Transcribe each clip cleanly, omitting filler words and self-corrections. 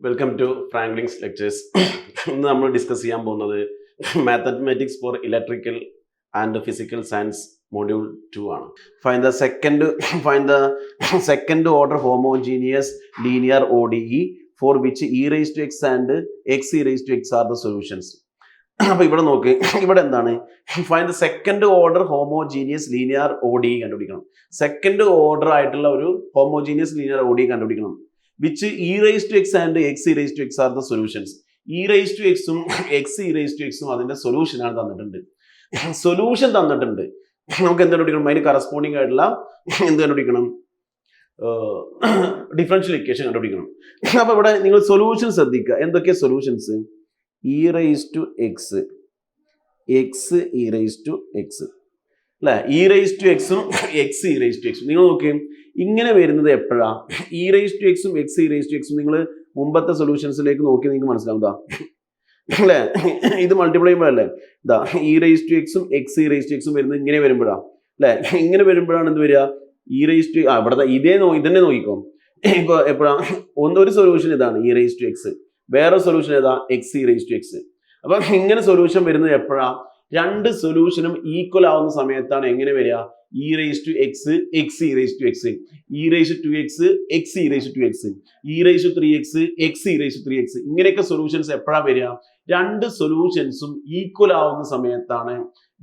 Welcome to Franklin's lectures. ഇന്ന് നമ്മൾ discuss ചെയ്യാൻ പോകുന്നത് mathematics for electrical and physical science module 2 ആണ്. Find the second order homogeneous linear ODE for which e raised to x and x e raised to x are the solutions. അപ്പൊ ഇവിടെ നോക്ക്, ഇവിടെ എന്താണ്? Find the second order homogeneous linear ODE കണ്ടുപിടിക്കണം. Second order ആയിട്ടുള്ള ഒരു homogeneous linear ODE കണ്ടുപിടിക്കണം. which e raised to x and x e raised to x are the solutions. e raised to x ഉം x e raised to x ഉം അതിന്റെ solution ആണ് തന്നിട്ടുണ്ട്. Solution തന്നിട്ടുണ്ട്. നമുക്ക് എന്ത് കണ്ടുപിടിക്കണം? അതിന് കറസ്പോണ്ടിങ് ആയിട്ടുള്ള എന്ത് കണ്ടുപിടിക്കണം? ഡിഫറൻഷ്യൽ ഇക്വേഷൻ കണ്ടുപിടിക്കണം. അപ്പൊ ഇവിടെ നിങ്ങൾ സൊല്യൂഷൻ ശ്രദ്ധിക്കുക. എന്തൊക്കെയാ solutions? e raised to x, x e raised to x അല്ലെ? e raised to x ഉം x e raised to x ഉം നിങ്ങൾ നോക്കിയും ഇങ്ങനെ വരുന്നത് എപ്പോഴാ? e raised to x ഉം x e raised to x ഉം നിങ്ങൾ മുമ്പത്തെ സൊല്യൂഷൻസിലേക്ക് നോക്കി നിങ്ങൾക്ക് മനസ്സിലാവുന്നതാ അല്ലേ? ഇത് മൾട്ടിപ്ലൈ ചെയ്യുമ്പോഴല്ലേ ഇതാ e raised to x ഉം x e raised to x ഉം വരുന്നത് ഇങ്ങനെ വരുമ്പോഴാ അല്ലെ? ഇങ്ങനെ വരുമ്പോഴാണ് എന്ത് വരിക? e raised to ഇവിടെ ഇതന്നെ നോക്കിക്കോ. ഇപ്പൊ എപ്പോഴാ ഒരു സൊല്യൂഷൻ ഇതാണ് e raised to x, വേറെ സൊല്യൂഷൻ ഏതാ? x e raised to x. അപ്പൊ ഇങ്ങനെ സൊല്യൂഷൻ വരുന്നത് എപ്പോഴാ? രണ്ട് സൊല്യൂഷനും ഈക്വൽ ആവുന്ന സമയത്താണ് എങ്ങനെ വരിക? e raised to x, x e raised to x, e raised to x, x e raised to x, e raised to 3x, x e raised to 3x. ഇങ്ങനെയൊക്കെ സൊല്യൂഷൻസ് എപ്പോഴാ വരിക? രണ്ട് സൊല്യൂഷൻസും ഈക്വൽ ആവുന്ന സമയത്താണ്.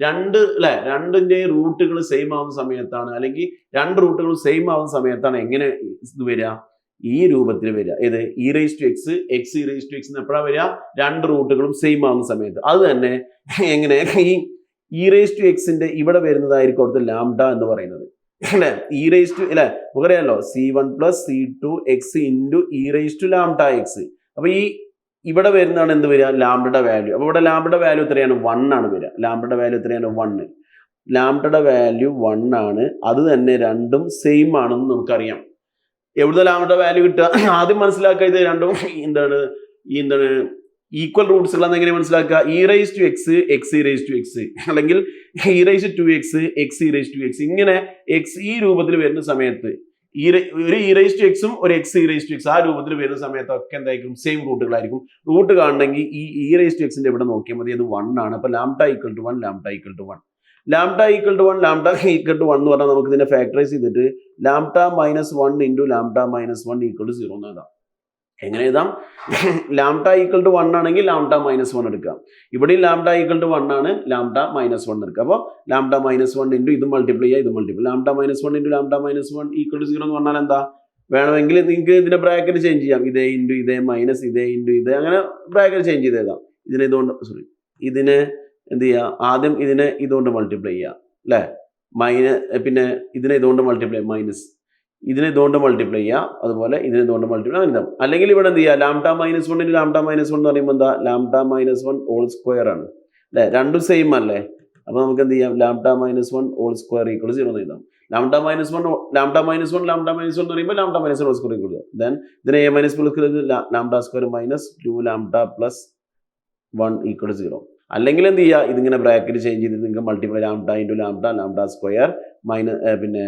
രണ്ടിന്റെ റൂട്ടുകൾ സെയിം ആവുന്ന സമയത്താണ്, അല്ലെങ്കിൽ രണ്ട് റൂട്ടുകൾ സെയിം ആവുന്ന സമയത്താണ് എങ്ങനെ ഇത് വരിക? ഈ രൂപത്തിൽ വരിക. ഏത്? e raised to x, x e raised to x എപ്പോഴാ വരിക? രണ്ട് റൂട്ടുകളും സെയിം ആവുന്ന സമയത്ത്. അത് തന്നെ എങ്ങനെ ഈ e raised to x ന്റെ ഇവിടെ വരുന്നതായിരിക്കും അവിടുത്തെ ലാംഡ എന്ന് പറയുന്നത് അല്ലെ? e raised to അല്ലെ നമുക്കറിയാലോ, c1 plus c2 x into e raised to lambda x. അപ്പൊ ഈ ഇവിടെ വരുന്നതാണ് എന്ത് വരിക? ലാംഡയുടെ വാല്യൂ. അപ്പൊ ഇവിടെ ലാംഡയുടെ വാല്യൂ എത്രയാണ്? 1 ആണ് വരിക. ലാംഡയുടെ വാല്യൂ എത്രയാണ്? 1. ലാംഡയുടെ വാല്യൂ 1 ആണ്. അത് തന്നെ രണ്ടും സെയിം ആണെന്ന് നമുക്കറിയാം. എവിടുത്തെ ലാംഡയുടെ വാല്യൂ കിട്ടുക? ആദ്യം മനസ്സിലാക്കുക, ഇത് രണ്ടും എന്താണ് ഈക്വൽ റൂട്ട്സുകളാന്ന് എങ്ങനെ മനസ്സിലാക്കുക? e raised to x, x e raised to x, അല്ലെങ്കിൽ e raised to x, x e raised to x. ഇങ്ങനെ x ഈ രൂപത്തിൽ വരുന്ന സമയത്ത് ഒരു e raised to x ഉം ഒരു x e raised to x ആ രൂപത്തിൽ വരുന്ന സമയത്തൊക്കെ എന്തായിരിക്കും? സെയിം റൂട്ടുകളായിരിക്കും. റൂട്ട് കാണണമെങ്കിൽ ഈ e raised to x ന്റെ ഇവിടെ നോക്കിയാൽ മതി. അത് 1 ആണ്. അപ്പൊ lambda equal to 1, lambda equal to 1, lambda equal to 1, lambda equal to 1 എന്ന് പറഞ്ഞാൽ നമുക്ക് ഇതിനെ ഫാക്ടറൈസ് ചെയ്തിട്ട് lambda minus 1 into lambda minus 1 equal to 0 എന്ന് എഴുതാം. എങ്ങനെ എഴുതാം? ലാംഡ ഈക്വൽ ടു 1 ആണെങ്കിൽ ലാംഡ മൈനസ് 1 എടുക്കാം. ഇവിടെയും ലാംഡ ഈക്വൽ ടു 1 ആണ്, ലാംഡ മൈനസ് 1 എടുക്കാം. അപ്പോൾ ലാംഡ മൈനസ് 1 ഇൻറ്റു ഇത് മൾട്ടിപ്ലൈ ചെയ്യുക, ഇത് multiply. Lambda minus 1 into lambda minus 1 equal to 0 എന്ന് പറഞ്ഞാൽ എന്താ? വേണമെങ്കിൽ നിങ്ങൾക്ക് ഇതിന്റെ ബ്രാക്കറ്റ് ചേഞ്ച് ചെയ്യാം. ഇതേ ഇൻറ്റു ഇതേ മൈനസ് ഇതേ ഇൻറ്റു ഇതേ, അങ്ങനെ ബ്രാക്കറ്റ് ചേഞ്ച് ചെയ്ത് എഴുതാം. ഇതിനെ എന്ത് ചെയ്യുക? ആദ്യം ഇതിനെ ഇതുകൊണ്ട് മൾട്ടിപ്ലൈ ചെയ്യുക അല്ലേ? പിന്നെ ഇതിനെ ഇതുകൊണ്ട് മൾട്ടിപ്ലൈ, മൈനസ് ഇതിനെ ഇതുകൊണ്ട് മൾട്ടിപ്ലൈ ചെയ്യുക, അതുപോലെ ഇതിനെ ഇതുകൊണ്ട് മൾട്ടിപ്ലൈ ചെയ്യാം. അല്ലെങ്കിൽ ഇവിടെ എന്ത് ചെയ്യുക? Lambda minus 1 into lambda minus 1 എന്ന് പറയുമ്പോൾ എന്താ? ലാംഡ മൈനസ് 1 ഹോൾ സ്ക്വയർ ആണ് അല്ലേ? രണ്ടും സെയിം അല്ലേ? അപ്പൊ നമുക്ക് എന്ത് ചെയ്യാം? Lambda minus 1 whole square equal 0 എന്ന് എഴുതാം. ലാംഡ മൈനസ് 1 എന്ന് പറയുമ്പോൾ lambda minus 1 whole square equal. Then ഇതിനെ a minus lambda square minus 2 lambda plus 1 equal 0. അല്ലെങ്കിൽ എന്ത് ചെയ്യുക? ഇതിങ്ങനെ ബ്രാക്കറ്റ് ചേഞ്ച് ചെയ്ത് നിങ്ങൾക്ക് multiply lambda into lambda, lambda square minus പിന്നെ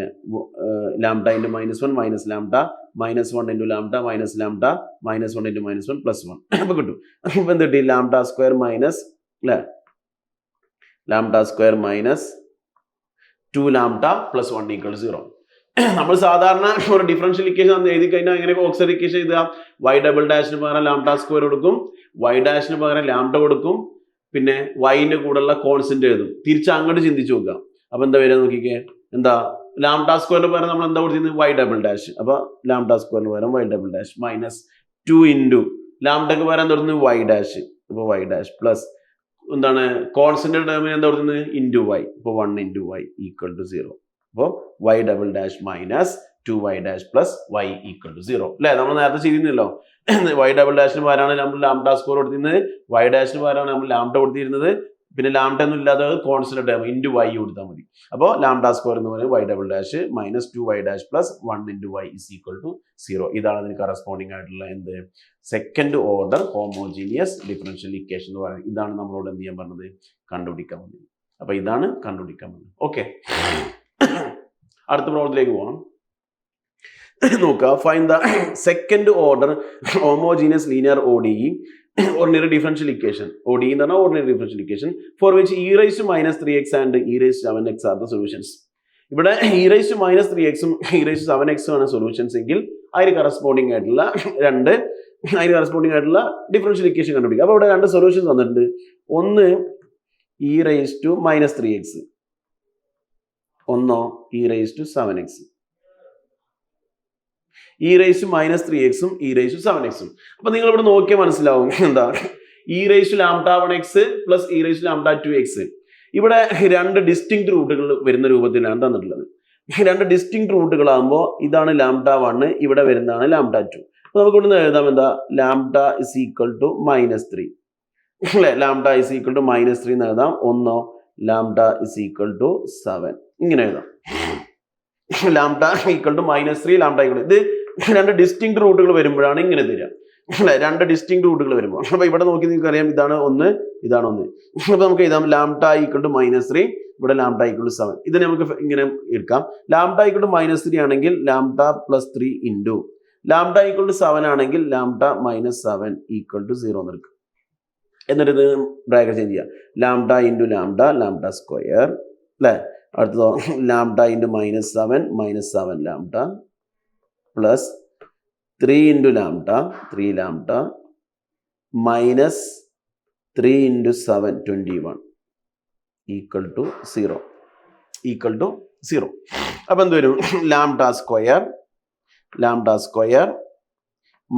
lambda into minus 1 minus lambda minus 1 into lambda minus lambda minus 1 into minus 1 plus 1 അപ്പൊ കിട്ടും. ഇപ്പൊ എന്ത് കിട്ടി? ലാംഡ സ്ക്വയർ മൈനസ് അല്ലേ? Lambda square minus 2 lambda plus 1 equal 0. നമ്മൾ സാധാരണ ഒരു ഡിഫറൻഷ്യൽ ഇക്വേഷൻ എഴുതി കഴിഞ്ഞാൽ എങ്ങനെ ഓക്സിലറി ഇക്വേഷൻ എഴുതുക? y ഡബിൾ ഡാഷിന് പകരം ലാംഡ സ്ക്വയർ കൊടുക്കും, y ഡാഷിന് പകരം ലാംഡ കൊടുക്കും, പിന്നെ വൈന്റെ കൂടെയുള്ള കോൺസ്റ്റന്റ് എഴുതും. തിരിച്ച് അങ്ങോട്ട് ചിന്തിച്ചു നോക്കുക. അപ്പൊ എന്താ വരിക നോക്കിക്കേ? എന്താ? ലാംഡ സ്ക്വയറിന് പകരം നമ്മൾ എന്താ കൊടുത്തിരുന്നത്? y double dash. അപ്പൊ ലാംഡ സ്ക്വയറിന് പകരം y double dash minus 2 into ലാംഡക്ക് പകരം എന്താ കൊടുക്കുന്നത്? y dash. അപ്പൊ y ഡാഷ് പ്ലസ് എന്താണ്? കോൺസ്റ്റന്റ് ടേമിന് എന്താ കൊടുക്കുന്നത്? Into y. അപ്പൊ 1 ഇൻറ്റു y ഈക്വൽ ടു 0. അപ്പോൾ y double dash minus 2y dash plus y equal to 0 അല്ലേ? നമ്മൾ നേരത്തെ ചെയ്തിരുന്നല്ലോ. y ഡബിൾ ഡാഷിന് പകരമാണ് നമ്മൾ ലാംഡ സ്ക്വയർ കൊടുത്തിരുന്നത്, y ഡാഷിന് പകരമാണ് നമ്മൾ ലാംഡ കൊടുത്തിരുന്നത്. പിന്നെ ലാംഡ ഒന്നും ഇല്ലാതെ കോൺസ്റ്റന്റ് ടേം ഇൻറ്റു y കൊടുത്താൽ മതി. അപ്പോൾ ലാംഡ സ്ക്വയർ എന്ന് പറയുന്നത് y double dash minus 2y dash plus 1 into y is equal to 0. ഇതാണ് അതിന് കറസ്പോണ്ടിങ് ആയിട്ടുള്ള എന്ത്? Second order homogeneous differential equation എന്ന് പറയുന്നത്. ഇതാണ് നമ്മളോട് എന്ത് ചെയ്യാൻ പറഞ്ഞത്? കണ്ടുപിടിക്കാൻ പറഞ്ഞത്. അപ്പൊ ഇതാണ് കണ്ടുപിടിക്കാൻ പറഞ്ഞത്. ഓക്കെ, അടുത്ത പ്രോബ്ലത്തിലേക്ക് പോകാം. നോക്കുക, find the second order homogeneous linear ODE ordinary differential equation. ODE എന്നാണ് ordinary differential equation for which e raised to minus 3x and e raised to 7x are the solutions. ഇവിടെ e raised to minus 3x ഉം e raised to 7x ആണ് solutions എങ്കിൽ അതിന് corresponding ആയിട്ടുള്ള differential equation കണ്ടുപിടിക്കുക. അപ്പോൾ ഇവിടെ രണ്ട് സൊല്യൂഷൻസ് വന്നിട്ടുണ്ട്. ഒന്ന് e raised to minus 3x, ഒന്നോ e raised to 7x. e raised to minus 3x ഉം e raised to 7x ഉം. അപ്പൊ നിങ്ങൾ ഇവിടെ നോക്കിയാൽ മനസ്സിലാവും എന്താ e raised to lambda 1x plus e raised to lambda 2x. ഇവിടെ രണ്ട് ഡിസ്റ്റിങ്ക്ട് റൂട്ടുകൾ വരുന്ന രൂപത്തിലാണ് തന്നിട്ടുള്ളത്. രണ്ട് ഡിസ്റ്റിങ്ക്ട് റൂട്ടുകളാകുമ്പോൾ ഇതാണ് lambda 1, ഇവിടെ വരുന്നതാണ് lambda 2. അപ്പൊ നമുക്ക് ഇവിടെ നിന്ന് എഴുതാം എന്താ lambda is equal to minus 3 അല്ലെ, lambda is equal to minus 3 എന്ന് എഴുതാം. ഒന്നോ lambda is equal to 7 ഇങ്ങനെ എഴുതാം. lambda equal to minus 3 lambda equal to, ഇത് രണ്ട് ഡിസ്റ്റിങ്ക്ട് റൂട്ടുകൾ വരുമ്പോഴാണ് ഇങ്ങനെ തരിക അല്ലെ, രണ്ട് ഡിസ്റ്റിങ്ക്ട് റൂട്ടുകൾ വരുമ്പോൾ. അപ്പൊ ഇവിടെ നോക്കി നിങ്ങൾക്ക് അറിയാം ഇതാണ് ഒന്ന്, ഇതാണ് ഒന്ന്. അപ്പൊ നമുക്ക് എഴുതാം lambda equal to minus 3, ഇവിടെ lambda equal to 7. ഇതിനെ നമുക്ക് ഇങ്ങനെ എടുക്കാം. lambda equal to minus 3 ആണെങ്കിൽ lambda plus 3 into lambda equal to 7 ആണെങ്കിൽ lambda minus 7 equal to 0 എന്ന് എടുക്കും. എന്നിട്ട് ഇത് ബ്രാക്കറ്റ് ചേഞ്ച് ചെയ്യാം. lambda into lambda സ്ക്വയർ അല്ലെ. അടുത്തതോ lambda into minus 7 lambda plus 3 into lambda 3 lambda minus 3 into 7 21 equal to 0 അപ്പം എന്ത് വരും lambda സ്ക്വയർ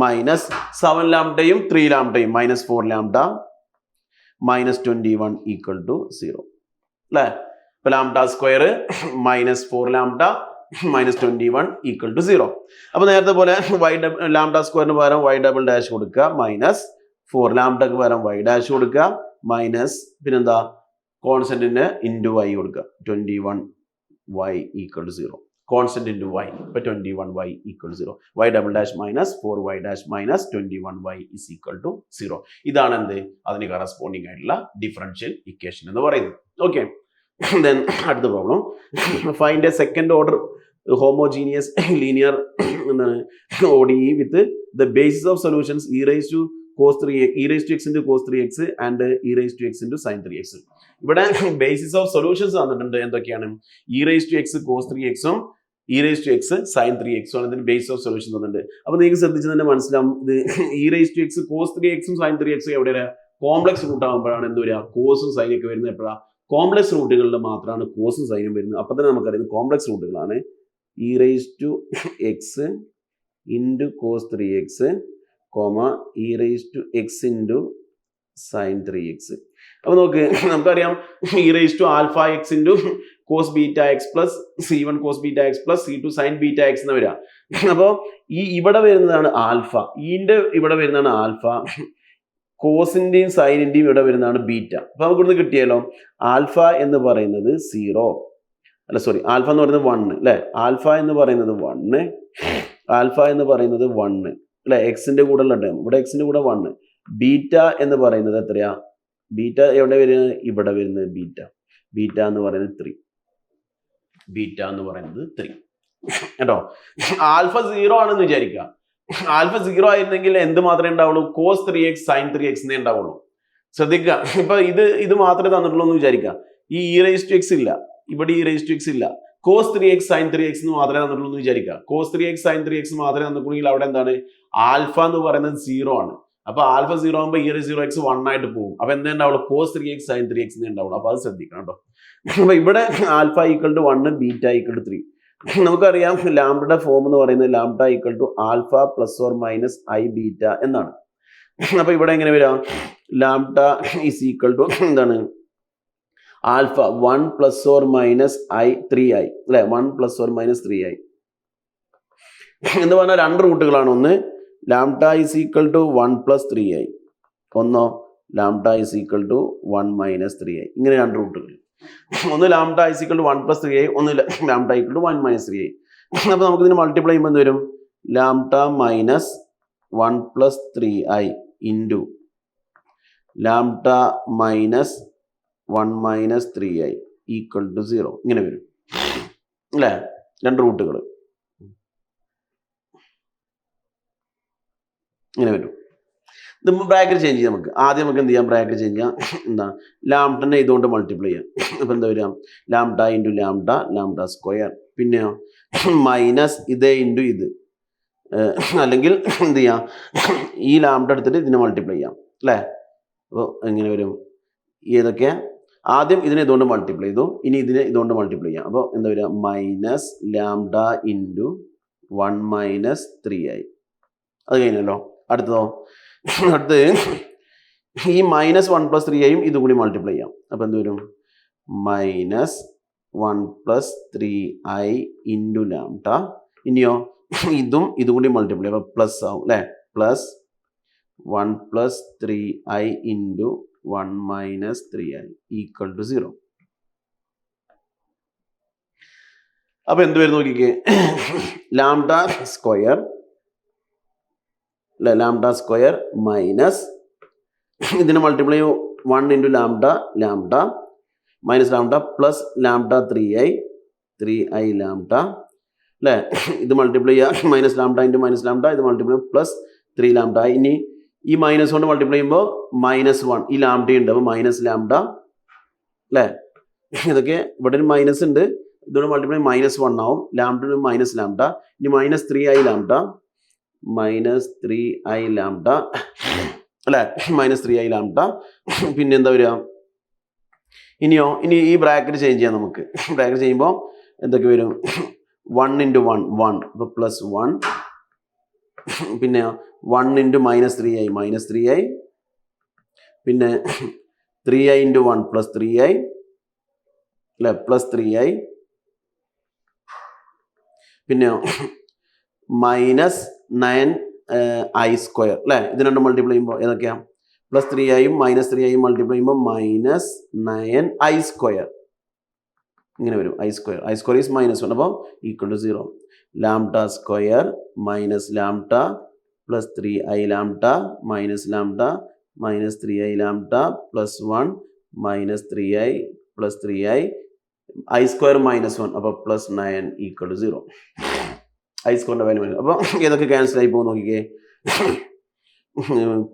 മൈനസ് 7 ലാംഡയും 3 ലാംഡയും minus 4 lambda minus 21 equal to 0 അല്ലേ. ഇപ്പൊ lambda square minus 4 lambda minus 21 equal to 0. അപ്പൊ നേരത്തെ പോലെ ലാംഡ സ്ക്വയറിന് പകരം y ഡബിൾ ഡാഷ് കൊടുക്കുക, മൈനസ് 4 ലാംഡക്ക് പകരം y ഡാഷ് കൊടുക്കുക, മൈനസ് പിന്നെന്താ കോൺസ്റ്റന്റിന് ഇൻറ്റു y കൊടുക്കുക, 21y equal to 0. Constant into y, ഇപ്പൊ 21y equal to 0. y double dash minus 4y dash minus 21y is equal to 0. ഇതാണ് എന്ത് അതിന് കറസ്പോണ്ടിങ് ആയിട്ടുള്ള ഡിഫറൻഷ്യൽ ഇക്വേഷൻ എന്ന് പറയുന്നത്. ഓക്കെ, then അടുത്ത problem, find A second order homogeneous linear ODE with the basis of solutions e raised to cos 3x, e raised to x into cos 3x and e raised to x into sin 3x. ഇവിടെ basis of solutions തന്നിട്ടുണ്ട്. എന്തൊക്കെയാണ്? e raised to x cos 3x ഉം e raised to x sin 3x ആണ് ഇതിന് basis of solution തന്നിട്ടുണ്ട്. അപ്പൊ നിങ്ങൾക്ക് ശ്രദ്ധിച്ച് തന്നെ മനസ്സിലാവും ഇത് e raised to x cos 3x ഉം sin 3x ഉം എവിടെയാ കോംപ്ലക്സ് റൂട്ട് ആകുമ്പോഴാണ് എന്ത് വരിക, കോസും സൈനും ഒക്കെ വരുന്നത് എപ്പോഴാണ്? കോംപ്ലക്സ് റൂട്ടുകളിൽ മാത്രമാണ് കോസും സൈനും വരുന്നത്. അപ്പൊ തന്നെ നമുക്കറിയാം complex റൂട്ടുകളാണ്. e raised to x into cos 3x, e raised to x into sin 3x. അപ്പൊ നമുക്കറിയാം e raised to alpha x into cos beta x plus c1 cos beta x plus c2 sin beta x എന്ന് വരിക. അപ്പോൾ ഇവിടെ വരുന്നതാണ് alpha, ഈന്റെ ഇവിടെ വരുന്നതാണ് alpha, കോസിന്റെയും സൈനിന്റെയും ഇവിടെ വരുന്നതാണ് ബീറ്റ. അപ്പൊ നമുക്ക് ഇവിടുന്ന് കിട്ടിയാലോ ആൽഫ എന്ന് പറയുന്നത് 0 അല്ല സോറി ആൽഫ എന്ന് പറയുന്നത് 1 അല്ലെ, ആൽഫ എന്ന് പറയുന്നത് 1, ആൽഫ എന്ന് പറയുന്നത് 1 അല്ലെ, എക്സിന്റെ കൂടെ ഉള്ള ടേം ഇവിടെ എക്സിന്റെ കൂടെ 1. ബീറ്റ എന്ന് പറയുന്നത് എത്രയാ? ബീറ്റ എവിടെ വരുന്നത്? ഇവിടെ വരുന്നത് ബീറ്റ. ബീറ്റ എന്ന് പറയുന്നത് 3. ബീറ്റ എന്ന് പറയുന്നത് 3 കേട്ടോ. ആൽഫ 0 ആണെന്ന് വിചാരിക്കുക. ആൽഫ 0 ആയിരുന്നെങ്കിൽ എന്ത് മാത്രമേ ഉണ്ടാവുള്ളൂ? cos 3x sin 3x എന്നേ ഉണ്ടാവുള്ളൂ. ശ്രദ്ധിക്കുക, ഇപ്പൊ ഇത് മാത്രമേ തന്നിട്ടുള്ളൂ എന്ന് വിചാരിക്കുക. ഈ e raised to x ഇല്ല, ഇവിടെ e raised to x ഇല്ല. cos 3x sin 3x എന്ന് മാത്രമേ തന്നിട്ടുള്ളൂ എന്ന് വിചാരിക്കുക. cos 3x sin 3x മാത്രമേ തന്നിട്ടുണ്ടെങ്കിൽ അവിടെ എന്താണ്? ആൽഫ എന്ന് പറയുന്നത് 0 ആണ്. അപ്പൊ ആൽഫ 0 ആകുമ്പോൾ e raised to 0x 1 ആയിട്ട് പോകും. അപ്പൊ എന്തേ ഉണ്ടാവുള്ളൂ? cos 3x sin 3x എന്നേ ഉണ്ടാവുള്ളൂ. അപ്പൊ അത് ശ്രദ്ധിക്കണം കേട്ടോ. അപ്പൊ ഇവിടെ alpha equal to 1, beta equal to 3. നമുക്കറിയാം ലാംഡയുടെ ഫോം എന്ന് പറയുന്നത് lambda equal to alpha plus or minus i beta എന്നാണ്. അപ്പൊ ഇവിടെ എങ്ങനെ വരാം? ലാംഡ ഈസ് ഈക്വൽ ടു എന്താണ്? Alpha 1 plus or minus i 3i അല്ലെ, 1 പ്ലസ് ഓർ മൈനസ് 3i എന്ന് പറഞ്ഞാൽ രണ്ട് റൂട്ടുകളാണ്. ഒന്ന് lambda is equal to 1 plus 3i, ഒന്നോ lambda is equal to 1 minus 3i. ഇങ്ങനെ രണ്ട് റൂട്ടുകൾ. ഒന്ന് lambda is equal to 1 plus 3i, ഒന്ന് lambda equal to 1 minus 3i. അപ്പൊ നമുക്ക് ഇതിന് മൾട്ടിപ്ലൈ ചെയ്യുമ്പോൾ എന്ത് വരും? Lambda minus 1 plus 3i into lambda minus 1 minus 3i equal to 0 ഇങ്ങനെ വരും അല്ലേ, രണ്ട് റൂട്ടുകൾ. ഇങ്ങനെ വരും. ഇത് ബ്രാക്കറ്റ് ചേഞ്ച് ചെയ്യാം നമുക്ക്. ആദ്യം നമുക്ക് എന്ത് ചെയ്യാം, ബ്രാക്കറ്റ് ചേഞ്ച് ചെയ്യാം. എന്താ, ലാംഡനെ ഇതുകൊണ്ട് മൾട്ടിപ്ലൈ ചെയ്യാം. അപ്പോൾ എന്താ വരിക, lambda into lambda, lambda square. പിന്നെയോ മൈനസ് ഇത് ഇൻറ്റു ഇത്, അല്ലെങ്കിൽ എന്ത് ചെയ്യാം, ഈ ലാംഡ എടുത്തിട്ട് ഇതിനെ മൾട്ടിപ്ലൈ ചെയ്യാം അല്ലേ. അപ്പോൾ എങ്ങനെ വരും, ഏതൊക്കെ, ആദ്യം ഇതിനെ ഇതുകൊണ്ട് മൾട്ടിപ്ലൈ ചെയ്തു, ഇനി ഇതിനെ ഇതുകൊണ്ട് മൾട്ടിപ്ലൈ ചെയ്യാം. അപ്പോൾ എന്താ വരിക, minus lambda into 1 minus 3i. അത് കഴിഞ്ഞല്ലോ. അടുത്തതോ, അടുത്ത് ഈ മൈനസ് 1 പ്ലസ് 3iയും ഇതും കൂടി മൾട്ടിപ്ലൈ ചെയ്യാം. അപ്പോൾ എന്ത് വരും, minus 1 plus 3i into lambda. ഇനിയോ ഇതും കൂടി മൾട്ടിപ്ലൈ, അപ്പോൾ പ്ലസ് ആവും അല്ലേ, plus 1 plus 3i into 1 minus 3i equal to 0. അപ്പൊ എന്ത് വരും നോക്കിക്കേ, ലാംഡ സ്ക്വയർ അല്ലെ, ലാംഡ സ്ക്വയർ മൈനസ് ഇതിന് multiply 1 into lambda, lambda minus lambda plus lambda 3i lambda അല്ലേ. ഇത് മൾട്ടിപ്ലൈ ചെയ്യുക, minus lambda into minus lambda, ഇത് മൾട്ടിപ്ലൈ പ്ലസ് 3 ലാംഡ. ഇനി ഈ മൈനസ് കൊണ്ട് മൾട്ടിപ്ലൈ ചെയ്യുമ്പോൾ -1, ഈ ലാംഡ ഉണ്ട്, അപ്പോൾ മൈനസ് ലാംഡ അല്ലേ. ഇതൊക്കെ ഇവിടെ ഒരു മൈനസ് ഉണ്ട്, ഇതോടെ മൾട്ടിപ്ലൈ -1 ആവും, ലാംഡ മൈനസ് ലാംഡ. ഇനി minus 3i lambda, minus 3i lambda അല്ലേ, മൈനസ് 3i ലാംഡ. പിന്നെ എന്താ വരിക, ഇനി ഈ ബ്രാക്കറ്റ് ചേഞ്ച് ചെയ്യാം നമുക്ക്. ബ്രാക്കറ്റ് ചെയ്യുമ്പോൾ എന്തൊക്കെ വരും, 1 ഇൻറ്റു 1 1, അപ്പോൾ പ്ലസ് 1. പിന്നെ 1 into minus 3i minus 3i. പിന്നെ 3i ഇൻറ്റു 1 പ്ലസ് 3i അല്ലേ, പ്ലസ് 3i. പിന്നെ മൈനസ് 9i സ്ക്വയർ അല്ലേ, ഇത് രണ്ടും മൾട്ടിപ്ലൈ ചെയ്യുമ്പോൾ ഏതൊക്കെയാണ്, പ്ലസ് 3iയും മൈനസ് 3iയും മൾട്ടിപ്ലൈ ചെയ്യുമ്പോൾ മൈനസ് 9i സ്ക്വയർ ഇങ്ങനെ വരും. i സ്ക്വയർ ഈസ് -1, അപ്പോൾ equal to 0. Lambda square minus lambda plus 3i lambda minus lambda minus 3i lambda plus 1 minus 3i plus 3i, i square -1, അപ്പോൾ plus 9 equal to 0. i സ്ക്വയറിൻ്റെ value വരും. അപ്പോൾ ഏതൊക്കെ cancel ആയി പോകും നോക്കിക്കേ,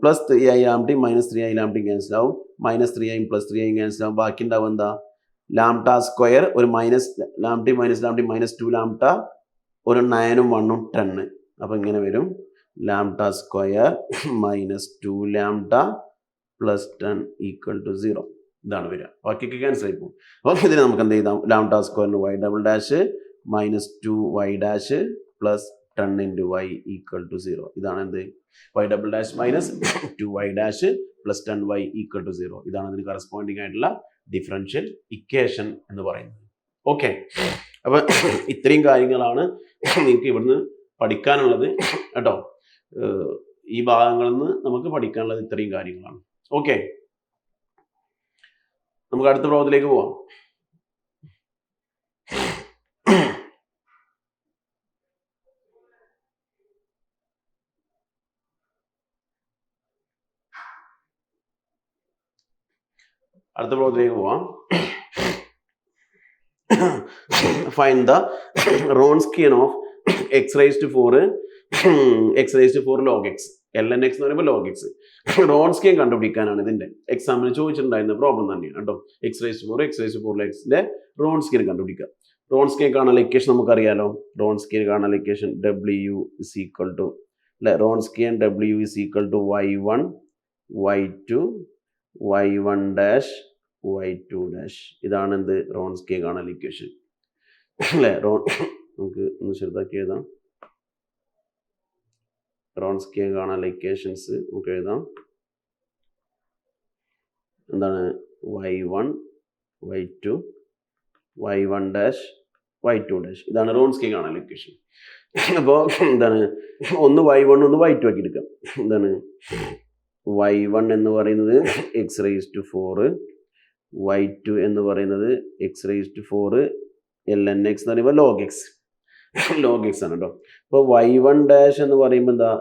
പ്ലസ് 3i ലാംഡയും മൈനസ് 3i ലാംഡയും ക്യാൻസൽ ആവും, മൈനസ് 3iയും പ്ലസ് 3iയും ക്യാൻസൽ ആവും. ബാക്കി ഉണ്ടാവും എന്താ, ലാംഡ സ്ക്വയർ ഒരു മൈനസ് ലാംഡയും മൈനസ് 2 ലാംഡ, ഒരു 9ഉം 1ഉം 10. അപ്പോൾ ഇങ്ങനെ വരും, lambda square minus 2 lambda plus 10 equal to 0. ഇതാണ് വരിക. ബാക്കിയൊക്കെ ക്യാൻസൽ ആയി പോകും. അപ്പോൾ ഇതിന് നമുക്ക് എന്ത് ചെയ്താം, ലാംഡ സ്ക്വയറിന് y double dash minus 2y dash plus 10 into y equal to 0. ഇതാണ് എന്ത്, y double dash minus 2y dash plus 10y equal to 0. ഇതാണ് അതിന് കറസ്പോണ്ടിങ് ആയിട്ടുള്ള ഡിഫറൻഷ്യൽ ഇക്വേഷൻ എന്ന് പറയുന്നത്. ഓക്കെ, അപ്പം ഇത്രയും കാര്യങ്ങളാണ് നിങ്ങൾക്ക് ഇവിടുന്ന് പഠിക്കാനുള്ളത് കേട്ടോ. ഈ ഭാഗങ്ങളിൽ നിന്ന് നമുക്ക് പഠിക്കാനുള്ളത് ഇത്രയും കാര്യങ്ങളാണ്. ഓക്കെ, നമുക്ക് അടുത്ത പ്രോബ്ലത്തിലേക്ക് പോവാം. അടുത്ത പ്രോബ്ലത്തിലേക്ക് പോവാം. Find the Wronskian of x raised to 4 x raised to 4 log x. ln x എന്ന് പറയുമ്പോൾ log x. റോൺസ്കിയൻ കണ്ടുപിടിക്കാനാണ് ഇതിന്റെ എക്സാമിന് ചോദിച്ചിട്ടുണ്ടായിരുന്ന പ്രോബ്ലം തന്നെയാണ് കേട്ടോ. x raised to 4 x raised to 4 ന്റെ റോൺസ്കിയൻ കണ്ടുപിടിക്കുക. റോൺസ്കിയൻ കാണാനുള്ള ഇക്വേഷൻ നമുക്കറിയാലോ. റോൺസ്കിയൻ കാണാനുള്ള equation w is equal to അല്ലെ, Wronskian w is equal to y1 y2 y1 dash y2 dash. ഇതാണ് എന്ത്, റോൺസ്കിയൻ കാണാനുള്ള ഇക്വേഷൻ അല്ലേ. നമുക്ക് ഒന്ന് ചെറുതാക്കി എഴുതാം. റോൺസ്കിയൻ കാണാനുള്ള ഇക്വേഷൻസ് നമുക്ക് എഴുതാം. എന്താണ്, y1 y2 y1 dash y2 dash. ഇതാണ് റോൺസ്കിയൻ കാണാനുള്ള ഇക്വേഷൻ. അപ്പോൾ എന്താണ്, ഒന്ന് y1 ഒന്ന് y2 ആക്കി എടുക്കാം. എന്താണ്, y1 എന്ന് പറയുന്നത് x raised to 4, y2 എന്ന് പറയുന്നത് x raised to 4 ln x എന്ന് പറയുമ്പോൾ log x. log x ആണ് കേട്ടോ. അപ്പോൾ y1 dash എന്ന് പറയുമ്പോൾ എന്താ,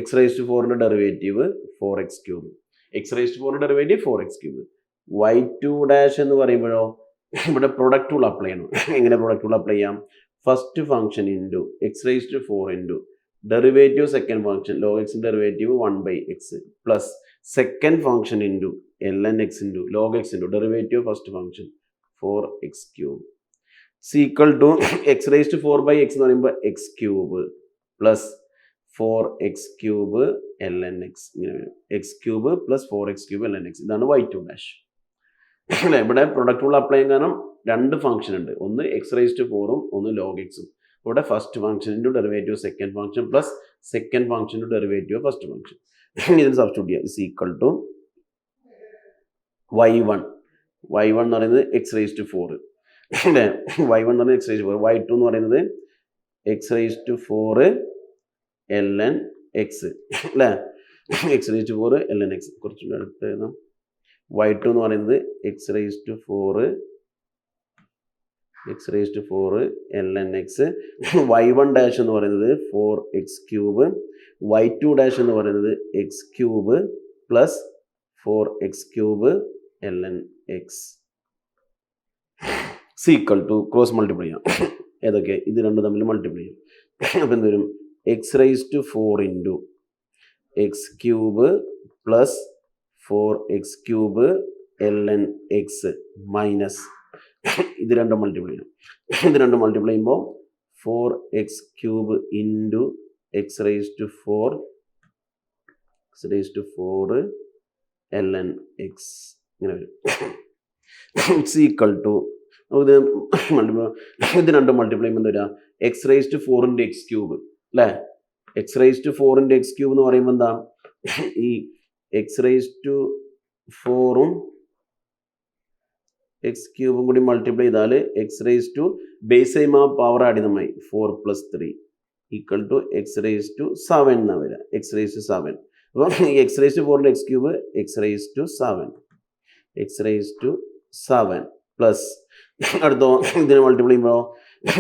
x raised to 4ന്റെ derivative 4x cube, x raised to 4ന്റെ derivative 4x cube. y2 dash എന്ന് പറയുമ്പോഴോ ഇവിടെ പ്രൊഡക്റ്റ് റൂൾ അപ്ലൈ ചെയ്യണം. എങ്ങനെ പ്രൊഡക്റ്റ് റൂൾ അപ്ലൈ ചെയ്യാം, first function into x raised to 4 into derivative second function log x derivative 1/x plus second function into ln x into log x into derivative first function 4x³ equal to X raise to 4/x എന്ന് പറയുമ്പോൾ x³ plus 4x³ ln x ഇങ്ങനെ വരും. x³ plus 4x³ ln x ഇതാണ് y2 dash അല്ലേ. ഇവിടെ product rule apply ചെയ്യാൻ കാരണം രണ്ട് ഫംഗ്ഷൻ ഉണ്ട്, ഒന്ന് എക്സ് റേസ് ടു 4ഉം ഒന്ന് log x ഉം. ഇവിടെ first function into derivative second function plus second function into derivative first function ഇതിൽ സബ്സ്റ്റിറ്റ്യൂട്ട് ചെയ്യുക. ഇസ് ഈക്വൽ ടു y1 എന്ന് പറയുന്നത് എക്സ് റേസ് ടു 4 അല്ലേ. y1 എന്ന് പറയുന്നത് എക്സ് റേസ് ടു 4, y2 എന്ന് പറയുന്നത് x raise to 4 ln x അല്ലേ. X raise to 4 ln x കുറച്ചുകൂടി അടുത്ത് എഴുതാം. y2 എന്ന് പറയുന്നത് x raise to 4 ln x. y1 dash എന്ന് പറയുന്നത് 4x³ y2 ഡാഷ് എന്ന് പറയുന്നത് x³ plus 4x³ ln x equal to cross multiply ചെയ്യാം. ഏതൊക്കെ ഇത് രണ്ടും തമ്മിൽ മൾട്ടിപ്ലൈ ചെയ്യാം. അപ്പം എന്ത് വരും? X raise to 4 into x³ plus 4x³ ln x minus ഇത് രണ്ടും മൾട്ടിപ്ലൈ ചെയ്യണം. ഇത് രണ്ടും മൾട്ടിപ്ലൈ ചെയ്യുമ്പോൾ 4x³ into x raise to 4 ln x ഇങ്ങനെ വരും. ഇറ്റ്സ് ഈക്വൽ ടു നമുക്കിത് ഇത് രണ്ടും മൾട്ടിപ്ലൈ ചെയ്യുമ്പോൾ എന്താ വരിക? X raise to 4 into x³ അല്ലേ. X raise to 4 into x³ എന്ന് പറയുമ്പോൾ എന്താ? ഈ എക്സ് റേസ് ടു 4ഉം x³ കൂടി മൾട്ടിപ്ലൈ ചെയ്താൽ എക്സ് റേസ് ടു ബേസ് ചെയ്യുമ്പോൾ പവർ ആഡ് ചെയ്തമായി 4 + 3 equal to X raise to 7 എന്നാണ് വരിക. എക്സ് റേസ് ടു 7 അപ്പോൾ X raise to 4 x³ X raise to 7 plus അടുത്തോ ഇതിനെ മൾട്ടിപ്ലൈ ചെയ്യുമ്പോൾ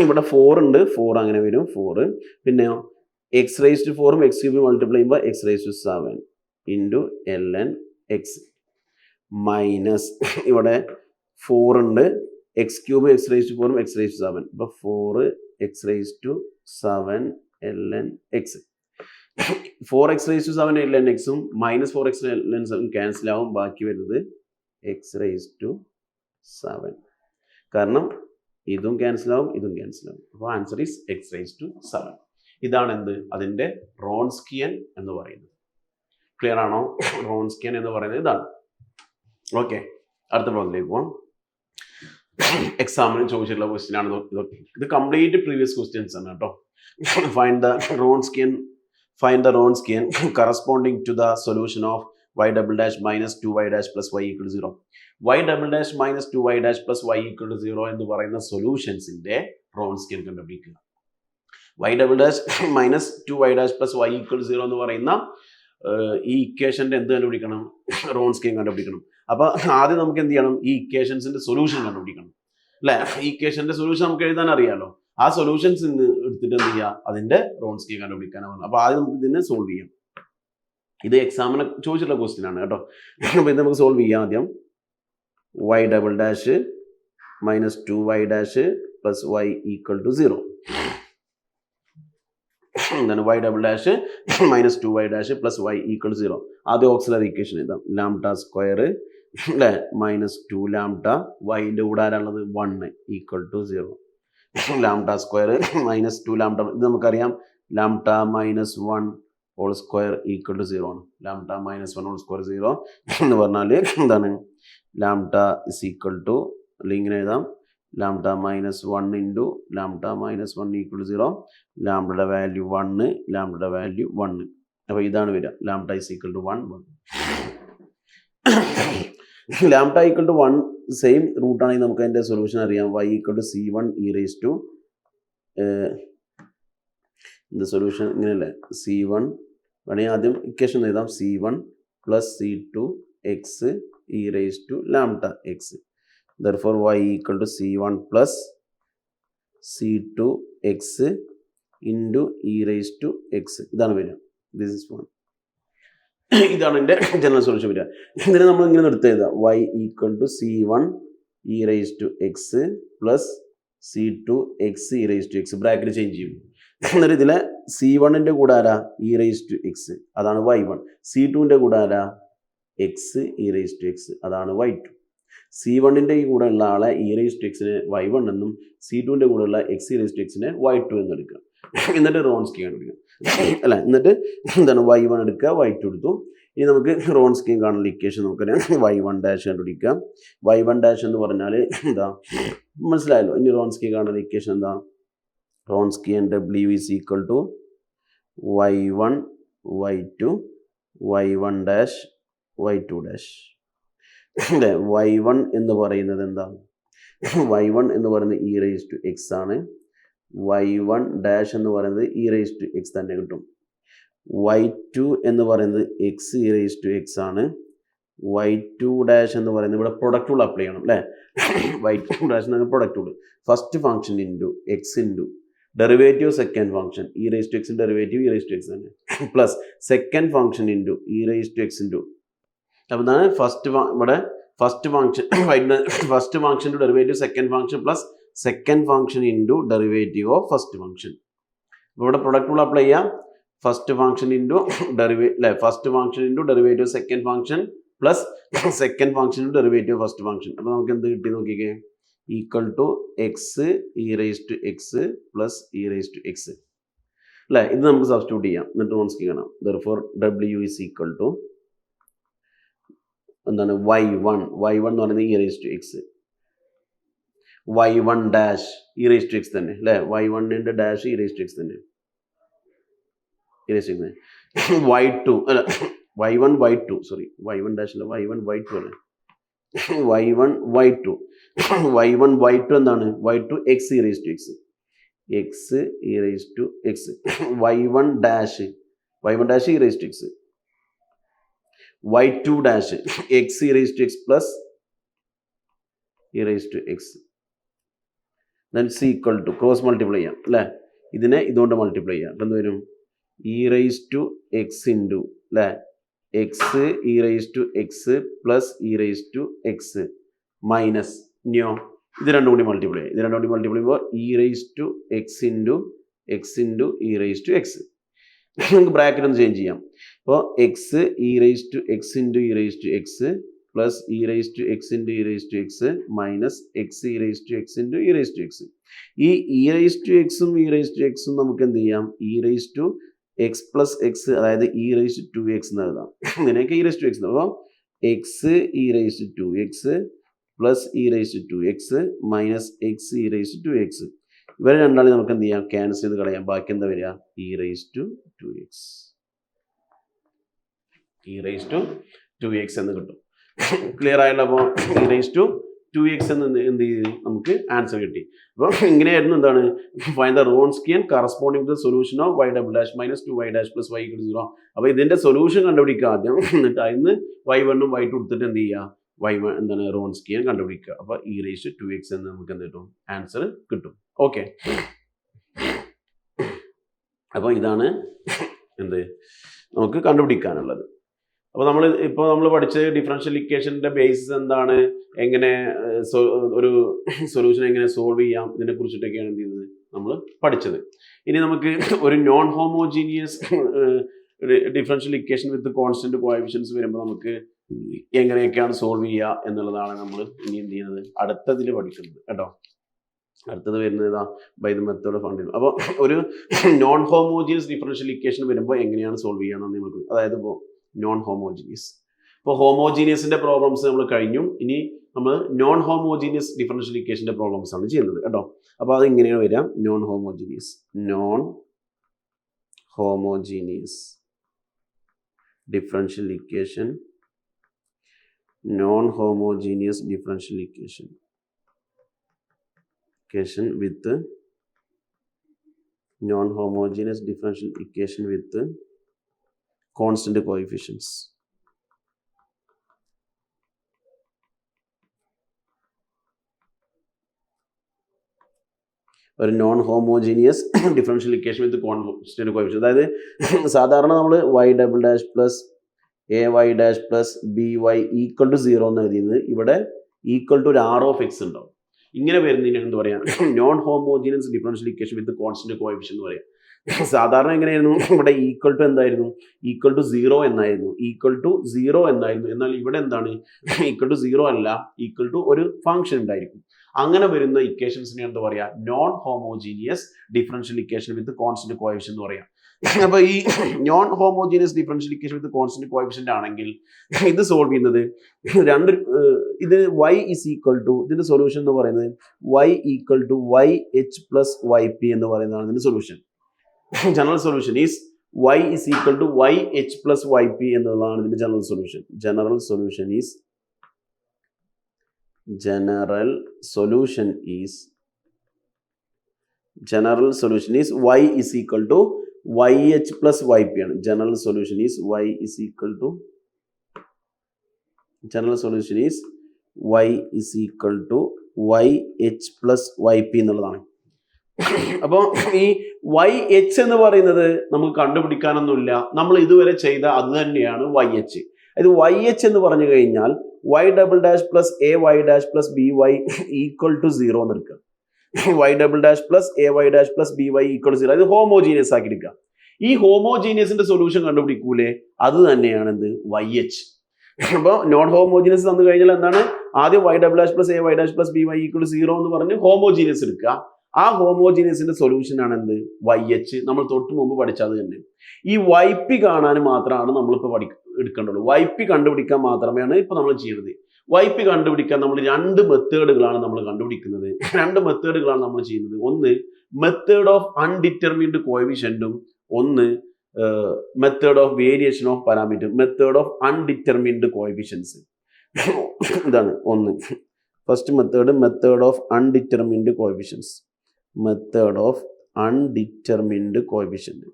ഇവിടെ 4 ഉണ്ട്, 4 അങ്ങനെ വരും 4. പിന്നെയോ എക്സ് റേസ് ടു 4ഉം x³ മൾട്ടിപ്ലൈ ചെയ്യുമ്പോൾ X raise to 7 into ln x minus ഇവിടെ 4 ഉണ്ട്, x³ എക്സ് റേസ് ടു 4ഉം എക്സ് റേസ് ടു 7 അപ്പോൾ 4 X raise to 7 ln x. 4x raise to 7 ln x ഉം മൈനസ് 4x ln 7 ക്യാൻസൽ ആവും. ബാക്കി വരുന്നത് എക്സ് റേസ് ടു 7 കാരണം ഇതും ക്യാൻസൽ ആവും ഇതും ക്യാൻസൽ ആവും. അപ്പോൾ answer is x raise to 7. ഇതാണ് എന്ത്? അതിൻ്റെ റോൺസ്കിയൻ എന്ന് പറയുന്നത്. ക്ലിയർ ആണോ? റോൺസ്കിയൻ എന്ന് പറയുന്നത് ഇതാണ്. ഓക്കെ, അടുത്ത പ്രോബ്ലത്തിലേക്ക് പോകാം. എക്സാമിന് ചോദിച്ചിട്ടുള്ള ക്വസ്റ്റ്യൻ ആണ് ഇതൊക്കെ. ഇത് കംപ്ലീറ്റ് പ്രീവിയസ് ക്വസ്റ്റ്യൻസ് ആണ് കേട്ടോ. Find the Wronskian corresponding to the solution of y double dash minus 2y dash plus y equal to 0. y double dash minus 2y dash plus y equal to 0 എന്ന് പറയുന്ന സൊല്യൂഷൻസിന്റെ Wronskian കണ്ടുപിടിക്കുക. y double dash minus 2y dash plus y equal to 0 എന്ന് പറയുന്ന ഈ ഇക്വേഷന്റെ എന്ത് കണ്ടുപിടിക്കണം? Wronskian കണ്ടുപിടിക്കണം. അപ്പോൾ ആദ്യം നമുക്ക് എന്ത് ചെയ്യണം? ഈ ഇക്വേഷൻസിന്റെ സൊല്യൂഷൻ കണ്ടുപിടിക്കണം അല്ലേ. ഈ ഇക്വേഷന്റെ സൊല്യൂഷൻ നമുക്ക് എഴുതാൻ അറിയാലോ. ആ സൊല്യൂഷൻസ് എടുത്തിട്ട് എന്ത് ചെയ്യുക? അതിന്റെ Wronskian കണ്ടുപിടിക്കാനാണ്. അപ്പോൾ ആദ്യം നമുക്ക് ഇതിനെ സോൾവ് ചെയ്യാം. ഇത് എക്സാമിന് ചോദിച്ചിട്ടുള്ള ക്വസ്റ്റ്യൻ ആണ് കേട്ടോ. അപ്പോൾ ഇത് നമുക്ക് സോൾവ് ചെയ്യാം. ആദ്യം y double dash minus 2y dash plus y equal to 0. എന്താണ്? y double dash minus 2y dash plus y equal to 0. ആദ്യം ഓക്സിലറി ഇക്വേഷൻ എഴുതാം. ലാംഡ സ്ക്വയർ അല്ലേ മൈനസ് 2 ലാംഡ വൈൻ്റെ കൂടെ ആരാളുള്ളത് 1 equal to 0. Lambda square minus 2 lambda ഇത് നമുക്കറിയാം. Lambda minus 1 whole square equal to 0 ആണ്. ലാംഡ മൈനസ് 1 ഹോൾ സ്ക്വയർ 0 എന്ന് പറഞ്ഞാൽ എന്താണ്? ലാംഡ ഇസ് ഈക്വൽ ടു അല്ലെങ്കിൽ ഇങ്ങനെ എഴുതാം. Lambda minus 1 into lambda minus 1 equal to 0. ലാംഡയുടെ വാല്യൂ 1, ലാംഡയുടെ വാല്യൂ 1. അപ്പോൾ ഇതാണ് വരിക. Lambda is equal to 1. Lambda equal to 1 same റൂട്ടാണെങ്കിൽ നമുക്ക് അതിൻ്റെ സൊല്യൂഷൻ അറിയാം. y equal to c1 e raise to ഇതിൻ്റെ സൊല്യൂഷൻ ഇങ്ങനെയല്ലേ? c1 വേണമെങ്കിൽ ആദ്യം ഇക്വേഷൻ എഴുതാം. c1 plus c2 X e raise to lambda X. therefore y equal to c1 plus c2 X into e raise to X. ഇതാണ് വരിക. This is 1. ഇതാണ് എൻ്റെ general solution വരിക. ഇതിനെ നമ്മൾ ഇങ്ങനെ എടുത്ത് എഴുതാം. y equal to c1 e raise to x plus c2 X e raise to x. Bracket change ചെയ്യും. എന്നിട്ട് ഇതിലെ C1ൻ്റെ കൂടെ ആരാ e⁻x, അതാണ് y1. C2ൻ്റെ കൂടെ ആരാ x e⁻x, അതാണ് y2. C1ൻ്റെ ഈ കൂടെ ഉള്ള ആളെ e⁻xനെ y1 എന്നും C2ൻ്റെ കൂടെ ഉള്ള x e⁻xനെ y2 എന്നും എടുക്കുക. എന്നിട്ട് റോൺസ്കി കണ്ടുപിടിക്കുക അല്ല, എന്നിട്ട് എന്താണ് y1 എടുക്കുക, y2 എടുത്തു. ഇനി നമുക്ക് റോൺസ്കിയും കാണുന്ന ഇക്വേഷൻ നമുക്കറിയാം. y1 ഡാഷ് കണ്ടുപിടിക്കാം. y1 ഡാഷ് എന്ന് പറഞ്ഞാൽ എന്താ മനസ്സിലായല്ലോ. ഇനി റോൺസ്കി കാണുന്ന ഇക്വേഷൻ എന്താ? Wronski and W is equal to y1 y2 y1 dash y2 dash. അല്ലേ, y1 എന്ന് പറയുന്നത് എന്താ? y1 എന്ന് പറയുന്നത് e⁻x ആണ്. y1 ഡാഷ് എന്ന് പറയുന്നത് e⁻x തന്നെ കിട്ടും. y2 എന്ന് പറയുന്നത് x e⁻x ആണ്. y2 ഡാഷ് എന്ന് പറയുന്നത് ഇവിടെ പ്രൊഡക്റ്റ് റൂൾ അപ്ലൈ ചെയ്യണം അല്ലേ. y2 ഡാഷ് എന്ന് product rule, first function into x into derivative second function e⁻x derivative e⁻x തന്നെ plus second function into e⁻x into. അപ്പോൾ എന്താണ് ഇവിടെ first function to derivative second function plus second function into derivative of first function. അപ്പോൾ ഇവിടെ product rule apply ചെയ്യാം. First function into first function into derivative second function plus second function into derivative first function. അപ്പോൾ നമുക്ക് എന്ത് കിട്ടി നോക്കിക്കേ, equal to X e⁻x plus e⁻x അല്ലേ. ഇത് നമുക്ക് സബ്സ്റ്റിറ്റ്യൂട്ട് ചെയ്യാം, എന്നിട്ട് റോൺസ്കി കാണാം. Therefore W is equal to എന്താണ് y1 എന്ന് പറയുന്നത് e⁻x, y1 ഡാഷ് e⁻x തന്നെ അല്ലേ. y1ൻ്റെ ഡാഷ് e⁻x തന്നെ, y2 അല്ല y1 y2 sorry y1 dash അല്ല y1 y2 അല്ലേ. y1 y2 എന്താണ്? y2 x e⁻x y1 dash e⁻x y2 dash x e⁻x plus e⁻x then c equal to cross multiply ചെയ്യാം അല്ലേ. ഇതിനെ ഇതുകൊണ്ട് മൾട്ടിപ്ലൈ ചെയ്യാം. അപ്പം എന്ത് വരും? e⁻x ഇൻറ്റു അല്ലേ x e⁻x plus e⁻x minus ഇനിയോ ഇത് രണ്ടും കൂടി മൾട്ടിപ്ലൈ ചെയ്യാം. ഇത് രണ്ടും കൂടി മൾട്ടിപ്ലൈ ചെയ്യുമ്പോൾ e⁻x ഇൻറ്റു e⁻x നമുക്ക് ബ്രാക്കറ്റ് ഒന്ന് ചേഞ്ച് ചെയ്യാം. അപ്പോൾ x e⁻x into e⁻x plus e⁻x into e⁻x minus x e⁻x into e⁻x. ഈ e⁻xും e⁻xും നമുക്ക് എന്ത് ചെയ്യാം? e⁻x പ്ലസ് x അതായത് e⁻2x എന്ന് എഴുതാം. ഇതിനൊക്കെ e⁻x അപ്പോൾ x e⁻2x plus e⁻2x minus x e⁻2x. ഇവരെ രണ്ടാളും നമുക്ക് എന്ത് ചെയ്യാം? ക്യാൻസൽ ചെയ്ത് കളയാം. ബാക്കി എന്താ വരിക? e⁻2x എന്ന് കിട്ടും. ക്ലിയർ ആയല്ലോ? അപ്പോൾ e⁻2x എന്ന് എന്ത് ചെയ്ത് നമുക്ക് ആൻസർ കിട്ടി. അപ്പോൾ ഇങ്ങനെയായിരുന്നു എന്താണ് find the Wronskian corresponding to solution of y double dash minus 2y dash plus y = 0. അപ്പോൾ ഇതിൻ്റെ സൊല്യൂഷൻ കണ്ടുപിടിക്കുക ആദ്യം, എന്നിട്ട് അതിന് y1 ഉം y2 എടുത്തിട്ട് എന്ത് ചെയ്യുക? y1 എന്താണ് Wronskian കണ്ടുപിടിക്കുക. അപ്പോൾ e⁻2x എന്ന് നമുക്ക് എന്ത് കിട്ടും? ആൻസർ കിട്ടും. ഓക്കെ, അപ്പോൾ ഇതാണ് എന്ത് നമുക്ക് കണ്ടുപിടിക്കാനുള്ളത്. അപ്പോൾ നമ്മൾ പഠിച്ചത് ഡിഫറൻഷ്യൽ ഇക്വേഷൻ്റെ ബേസിസ് എന്താണ്, എങ്ങനെ ഒരു സൊല്യൂഷൻ എങ്ങനെ സോൾവ് ചെയ്യാം, ഇതിനെ കുറിച്ചിട്ടൊക്കെയാണ് എന്ത് ചെയ്യുന്നത് നമ്മൾ പഠിച്ചത്. ഇനി നമുക്ക് ഒരു non homogeneous differential equation with constant coefficients വരുമ്പോൾ നമുക്ക് എങ്ങനെയൊക്കെയാണ് സോൾവ് ചെയ്യുക എന്നുള്ളതാണ് നമ്മൾ ഇനി എന്ത് ചെയ്യുന്നത് അടുത്തതിൽ പഠിക്കുന്നത് കേട്ടോ. അടുത്തത് വരുന്നത് ഇതാ by the method of undefined. അപ്പോൾ ഒരു നോൺ ഹോമോജീനിയസ് ഡിഫറൻഷ്യൽ ഇക്വേഷൻ വരുമ്പോൾ എങ്ങനെയാണ് സോൾവ് ചെയ്യാമെന്ന് നമുക്ക്, അതായത് ഇപ്പോൾ നോൺ ഹോമോജീനിയസ്, ഇപ്പോൾ ഹോമോജീനിയസിൻ്റെ പ്രോബ്ലംസ് നമ്മൾ കഴിഞ്ഞു. ഇനി നമ്മൾ നോൺ ഹോമോജീനിയസ് ഡിഫറൻഷ്യൽ ഇക്വേഷൻ്റെ പ്രോബ്ലംസ് ആണ് ചെയ്യുന്നത് കേട്ടോ. അപ്പോൾ അത് ഇങ്ങനെയാണ് വരിക: non homogeneous differential equation, non homogeneous differential equation with non-homogeneous differential equation with constant coefficients. ഒരു non homogeneous differential equation with constant coefficient. അതായത് സാധാരണ നമ്മൾ y double dash plus ay dash plus by equal to 0 എന്ന് എഴുതിയത് ഇവിടെ equal to ഒരു r(x) ഉണ്ടാവും. ഇങ്ങനെ വരുന്നതിന് എന്ത് പറയാം? Non homogeneous differential equation with constant coefficient എന്ന് പറയാം. സാധാരണ എങ്ങനെയായിരുന്നു, ഇവിടെ ഈക്വൽ ടു എന്തായിരുന്നു, ഈക്വൽ ടു 0 എന്നായിരുന്നു, ഈക്വൽ ടു 0 എന്നായിരുന്നു. എന്നാൽ ഇവിടെ എന്താണ്, ഈക്വൽ ടു 0 അല്ല, ഈക്വൽ ടു ഒരു ഫംഗ്ഷൻ ഉണ്ടായിരിക്കും. അങ്ങനെ വരുന്ന ഇക്വേഷൻസിനെ എന്താ പറയാ, non homogeneous differential equation with constant coefficient എന്ന് പറയാം. അപ്പൊ ഈ non homogeneous differential equation with constant coefficient ആണെങ്കിൽ ഇത് സോൾവ് ചെയ്യുന്നത് രണ്ട്, ഇത് y ഇസ് ഈക്വൽ ടു, ഇതിന്റെ സൊല്യൂഷൻ എന്ന് പറയുന്നത് y equal to YH plus YP എന്ന് പറയുന്നതാണ് ഇതിന്റെ solution. General solution is y is equal to YH plus YP എന്നുള്ളതാണ് ഇതിന്റെ general solution. General solution is y is equal to YH plus YP ആണ്. General solution is y is equal to YH plus YP എന്നുള്ളതാണ്. അപ്പോൾ ഈ YH എന്ന് പറയുന്നത് നമുക്ക് കണ്ടുപിടിക്കാനൊന്നുമില്ല, നമ്മൾ ഇതുവരെ ചെയ്ത അത് തന്നെയാണ് YH. ഇത് YH എന്ന് പറഞ്ഞു കഴിഞ്ഞാൽ y double dash plus AY dash plus BY equal to 0 എന്ന് എടുക്കുക. y double dash plus AY dash plus BY equal to 0. ഇത് ഹോമോജീനിയസ് ആക്കി എടുക്കുക. ഈ ഹോമോജീനിയസിന്റെ സൊല്യൂഷൻ കണ്ടുപിടിക്കൂലേ, അത് തന്നെയാണ് എന്ത്, YH. അപ്പോൾ നോൺ ഹോമോജീനിയസ് തന്നു കഴിഞ്ഞാൽ എന്താണ്, ആദ്യം y double dash plus AY dash plus BY equal to 0 എന്ന് പറഞ്ഞ് ഹോമോജീനിയസ് എടുക്കുക. ആ ഹോമോജീനിയസിന്റെ സൊല്യൂഷൻ ആണ് എന്ത്, YH. നമ്മൾ തൊട്ട് മുമ്പ് പഠിച്ചത് തന്നെ. ഈ YP കാണാൻ മാത്രമാണ് നമ്മളിപ്പോൾ എടുക്കേണ്ടുള്ളൂ. YP കണ്ടുപിടിക്കാൻ മാത്രമാണ് ഇപ്പൊ നമ്മൾ ചെയ്യുന്നത്. YP കണ്ടുപിടിക്കാൻ നമ്മൾ രണ്ട് മെത്തേഡുകളാണ് നമ്മൾ കണ്ടുപിടിക്കുന്നത്. രണ്ട് മെത്തേഡുകളാണ് നമ്മൾ ചെയ്യുന്നത്. ഒന്ന് മെത്തേഡ് ഓഫ് അൺഡിറ്റർമിൻഡ് കോഎഫിഷ്യന്റും, ഒന്ന് method of variation of parameter. Method of undetermined coefficients ഇതാണ് ഒന്ന്. First method of undetermined coefficients. Method of undetermined coefficient.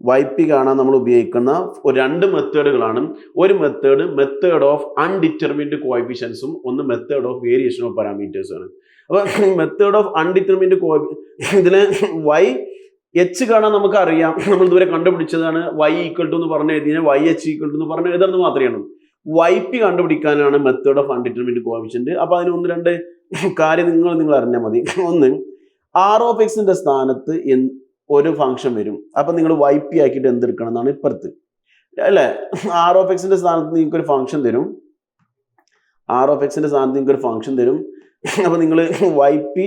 YP കാണാൻ നമ്മൾ ഉപയോഗിക്കുന്ന രണ്ട് മെത്തേഡുകളാണ്. ഒരു മെത്തേഡ് ഓഫ് അൺഡിറ്റർമിൻഡ് കോഎഫിഷ്യൻസും, ഒന്ന് method of variation of parameters ആണ്. അപ്പൊ മെത്തേഡ് ഓഫ് അൺഡിറ്റർമിൻഡ് ഇതില് YH കാണാൻ നമുക്ക് അറിയാം, നമ്മൾ ഇതുവരെ കണ്ടുപിടിച്ചതാണ്. Y ഈക്വൽ ടു എന്ന് പറഞ്ഞ എഴുതിയാൽ YH ഈക്വൽ ടു എന്ന് പറഞ്ഞ എഴുതുന്നത് മാത്രമേ. YP കണ്ടുപിടിക്കാനാണ് മെത്തേഡ് ഓഫ് അൺഡിറ്റർമിൻഡ് കോഎഫിഷ്യന്റ്. അപ്പൊ അതിന് ഒന്ന് രണ്ട് കാര്യം നിങ്ങൾ അറിഞ്ഞാൽ മതി. ഒന്ന്, R(x)ന്റെ സ്ഥാനത്ത് ഒരു ഫംഗ്ഷൻ വരും. അപ്പൊ നിങ്ങൾ YP ആക്കിയിട്ട് എന്തെടുക്കണം എന്നാണ് ഇപ്പുറത്ത്, അല്ലെ? R(x)ന്റെ സ്ഥാനത്ത് നിങ്ങൾക്ക് ഒരു ഫംഗ്ഷൻ തരും. അപ്പൊ നിങ്ങൾ YP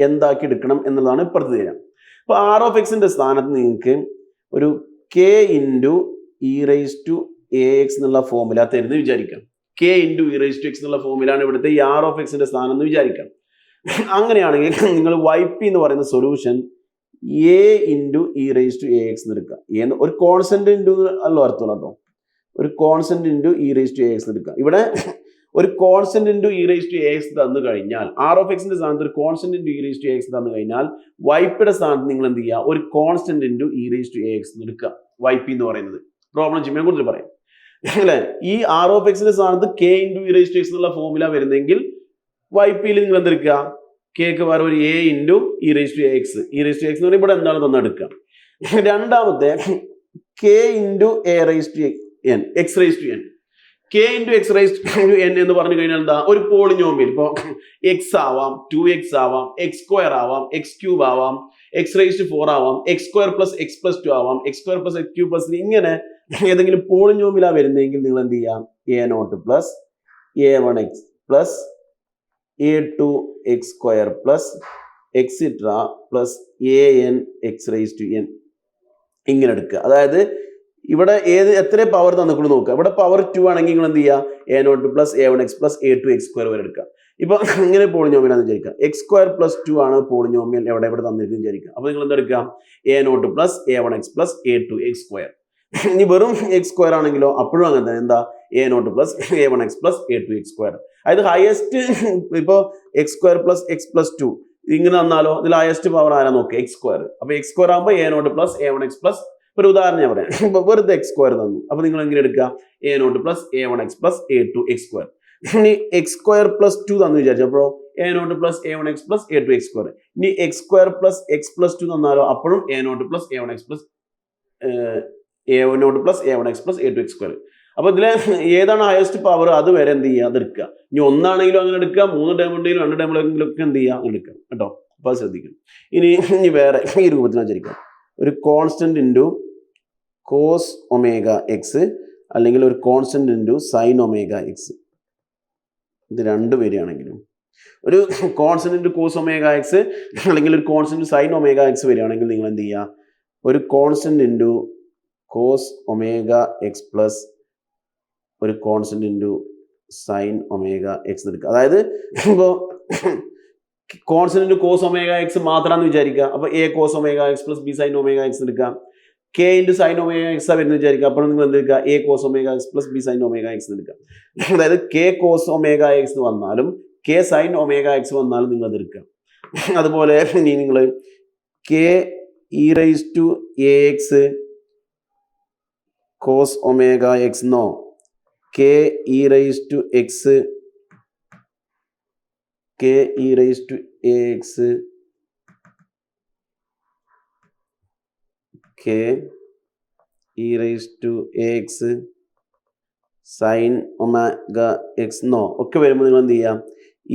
എന്താക്കി എടുക്കണം എന്നുള്ളതാണ് ഇപ്പുറത്ത് തരാം. അപ്പൊ R(x)ന്റെ സ്ഥാനത്ത് നിങ്ങൾക്ക് ഒരു K ഇൻറ്റു e⁻AX എന്നുള്ള ഫോമുല തരുന്നത് വിചാരിക്കാം. K ഇൻറ്റു e⁻x എന്നുള്ള ഫോമുലാണ് ഇവിടുത്തെ ഈ R(x)ന്റെ സ്ഥാനം എന്ന് വിചാരിക്കാം. അങ്ങനെയാണെങ്കിൽ നിങ്ങൾ YP എന്ന് പറയുന്ന സൊല്യൂഷൻ A ഇൻറ്റു e⁻AX എടുക്കുക. ഒരു കോൺസ്റ്റന്റ് ഇൻറ്റു അല്ലോ അർത്ഥം കേട്ടോ. ഒരു കോൺസ്റ്റന്റ് ഇൻറ്റു e⁻AX എടുക്കുക. ഇവിടെ ഒരു കോൺസ്റ്റന്റ് ഇൻറ്റു e⁻AX തന്നു കഴിഞ്ഞാൽ, R(x)ന്റെ സ്ഥാനത്ത് ഒരു കോൺസ്റ്റന്റ് ഇൻറ്റു e⁻AX തന്നു കഴിഞ്ഞാൽ YPയുടെ സ്ഥാനത്ത് നിങ്ങൾ എന്ത് ചെയ്യുക, ഒരു കോൺസ്റ്റന്റ് ഇൻറ്റു e⁻AX എടുക്കുക. YP എന്ന് പറയുന്നത് പ്രോബ്ലം ചെയ്യുമ്പോൾ കൂടുതൽ പറയാം, അല്ലെ? ഈ R(x)ന്റെ സ്ഥാനത്ത് K ഇൻറ്റു e⁻AX എന്നുള്ള ഫോമുല വരുന്നെങ്കിൽ YPയിൽ നിങ്ങൾ എന്തെടുക്കുക, Kക്ക് വേറെ ഒരു A ഇൻറ്റു e⁻AX എന്ന് പറയുമ്പോൾ ഇവിടെ എന്താണ് തന്നെടുക്കുക. രണ്ടാമത്തെ K into AN x⁻n. K into x⁻n എന്ന് പറഞ്ഞു കഴിഞ്ഞാൽ എന്താ, ഒരു പോളിനോമിയൽ. ഇപ്പോൾ x ആവാം, 2x ആവാം, x² ആവാം, x³ ആവാം, x⁻4 ആവാം, x² പ്ലസ് x പ്ലസ് 2 ആവാം, x² പ്ലസ് x³ പ്ലസ് ഇങ്ങനെ ഏതെങ്കിലും പോളിനോമിയലാ വരുന്നെങ്കിൽ നിങ്ങൾ എന്ത് ചെയ്യാം, A0 plus A1x plus A2x² plus extra plus AN x⁻n ഇങ്ങനെ എടുക്കുക. അതായത് ഇവിടെ എത്ര പവർ തന്നിക്കൊണ്ട് നോക്കുക. ഇവിടെ പവർ 2 ആണെങ്കിൽ നിങ്ങൾ എന്ത് ചെയ്യുക, A0 plus A1x plus A2x² വരെ എടുക്കുക. ഇപ്പൊ ഇങ്ങനെ പോളിനോമിയൽ ആണെന്ന് വിചാരിക്കുക. x² പ്ലസ് 2 ആണ് പോളിനോമിയൽ ഇവിടെ തന്നിരിക്കുന്നത് വിചാരിക്കുക. അപ്പൊ നിങ്ങൾ എന്തെടുക്കുക, A0 plus A1x plus A2x². ഇനി വെറും x² ആണെങ്കിലോ അപ്പോഴും അങ്ങനെ തന്നെ, എന്താ, A0 plus A1x plus A2x². അതായത് ഹയസ്റ്റ് ഇപ്പൊ x² പ്ലസ് x പ്ലസ് 2 ഇങ്ങനെ തന്നാലോ ഇതിൽ ഹയസ്റ്റ് പവർ ആരാ നോക്കുക, x². അപ്പൊ x² ആകുമ്പോൾ A0 പ്ലസ് A1x പ്ലസ്, ഒരു ഉദാഹരണം ഞാൻ പറയാം, വെറുതെ x² തന്നു. അപ്പൊ നിങ്ങൾ എങ്ങനെ എടുക്കുക, A0 plus A1x plus A2x². ഇനി x² പ്ലസ് 2 തന്നു വിചാരിച്ചപ്പോൾ A0 plus A1x plus A2x². ഇനി x² പ്ലസ് x പ്ലസ് 2 തന്നാലോ അപ്പോഴും A0 plus A1x plus A0 plus A1x plus A2x². അപ്പൊ ഇതിലെ ഏതാണ് ഹയസ്റ്റ് പവർ അത് വരെ എന്ത് ചെയ്യുക, അത് എടുക്കുക. ഇനി ഒന്നാണെങ്കിലും അങ്ങനെ എടുക്കുക, 3 ടേം ഉണ്ടെങ്കിലും 2 ടേമിലെങ്കിലും ഒക്കെ എന്ത് ചെയ്യുക, അങ്ങനെ എടുക്കുക കേട്ടോ. അപ്പൊ അത് ശ്രദ്ധിക്കണം. ഇനി വേറെ ഈ രൂപത്തിൽ ആചരിക്കാം. ഒരു constant into cos omega x അല്ലെങ്കിൽ ഒരു constant into sine omega x. ഇത് രണ്ട് വരികയാണെങ്കിലും ഒരു constant into cos omega x അല്ലെങ്കിൽ ഒരു കോൺസ്റ്റന്റ് സൈൻ ഒമേഗ എക്സ് വരികയാണെങ്കിൽ നിങ്ങൾ എന്ത് ചെയ്യുക, ഒരു constant into cos omega x plus ഒരു constant into sine omega x എടുക്കുക. അതായത് ഇപ്പോൾ constant into cos omega x മാത്രമാണെന്ന് വിചാരിക്കുക. അപ്പോൾ a cos omega x plus b sine omega x എടുക്കുക. K into sine omega x വരുന്നത് വിചാരിക്കുക. അപ്പോൾ നിങ്ങൾ എന്ത് എടുക്കുക, a cos omega x plus b sine omega x എടുക്കുക. അതായത് കെ കോസ് ഒമേഗ എക്സ് വന്നാലും കെ സൈൻ ഒമേഗ എക്സ് വന്നാലും നിങ്ങൾ അത് എടുക്കുക. അതുപോലെ ഇനി നിങ്ങൾ k e raise to a x cos omega x എന്നോ k e raise to x k e raise to a x k e raise to a x sine omega x എന്നോ ഒക്കെ വരുമ്പോൾ നിങ്ങൾ എന്ത് ചെയ്യാം,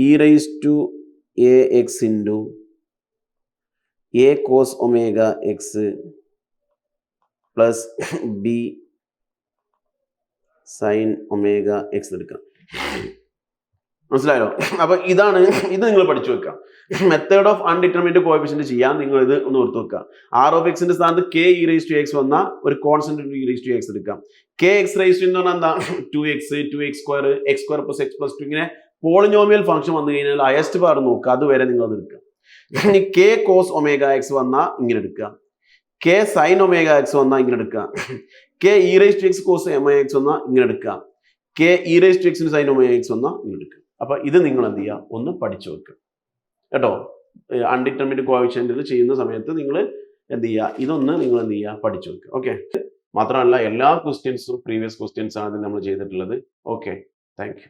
e raise to a x into a cos omega x plus b sine omega x എടുക്കാം. മനസ്സിലായോ? അപ്പൊ ഇത് നിങ്ങൾ പഠിച്ചു വെക്കുക. മെത്തേഡ് ഓഫ് അൺഡിറ്റർമിൻഡ് കോഎഫിഷ്യന്റ് ചെയ്യാൻ നിങ്ങൾ ഇത് ഒന്ന് ഓർത്ത് വെക്കുക. ആർ ഓഫ് എക്സിന്റെ സ്ഥാനത്ത് k e raise to x വന്നാൽ ഒരു constant e raise to x എടുക്കാം. കെ എക്സ് റൈസ് ടു എന്ന് പറഞ്ഞാൽ എന്താ, 2x 2x square x square plus x plus 2 ഇങ്ങനെ പോളിനോമിയൽ ഫംഗ്ഷൻ വന്നു കഴിഞ്ഞാൽ ഹയസ്റ്റ് പവർ നോക്കുക, അതുവരെ നിങ്ങൾ അത് എടുക്കുക. ഇനി കെ കോസ് ഒമേഗ എക്സ് വന്നാൽ ഇങ്ങനെ എടുക്കുക. കെ സൈൻ ഒമേഗ എക്സ് വന്നാൽ ഇങ്ങനെ എടുക്കുക. K e raise to x cos omega x വന്നാൽ ഇങ്ങനെ എടുക്കുക. കെ ഇ റൈസ് ടു എക്സിന് സൈൻ ഒമേഗ എക്സ് വന്നാൽ ഇങ്ങനെ എടുക്കുക. അപ്പൊ ഇത് നിങ്ങൾ എന്ത് ചെയ്യുക, ഒന്ന് പഠിച്ചു വെക്കുക കേട്ടോ. അൺഡിറ്റർമിൻഡ് കോഎഫിഷ്യന്റിൽ ചെയ്യുന്ന സമയത്ത് നിങ്ങൾ എന്ത് ചെയ്യുക, ഇതൊന്ന് നിങ്ങൾ എന്ത് ചെയ്യുക, പഠിച്ചു വെക്കുക. ഓക്കെ. മാത്രമല്ല എല്ലാ ക്വസ്റ്റ്യൻസും പ്രീവിയസ് ക്വസ്റ്റ്യൻസ് ആണ് നമ്മൾ ചെയ്തിട്ടുള്ളത്. Okay, thank you.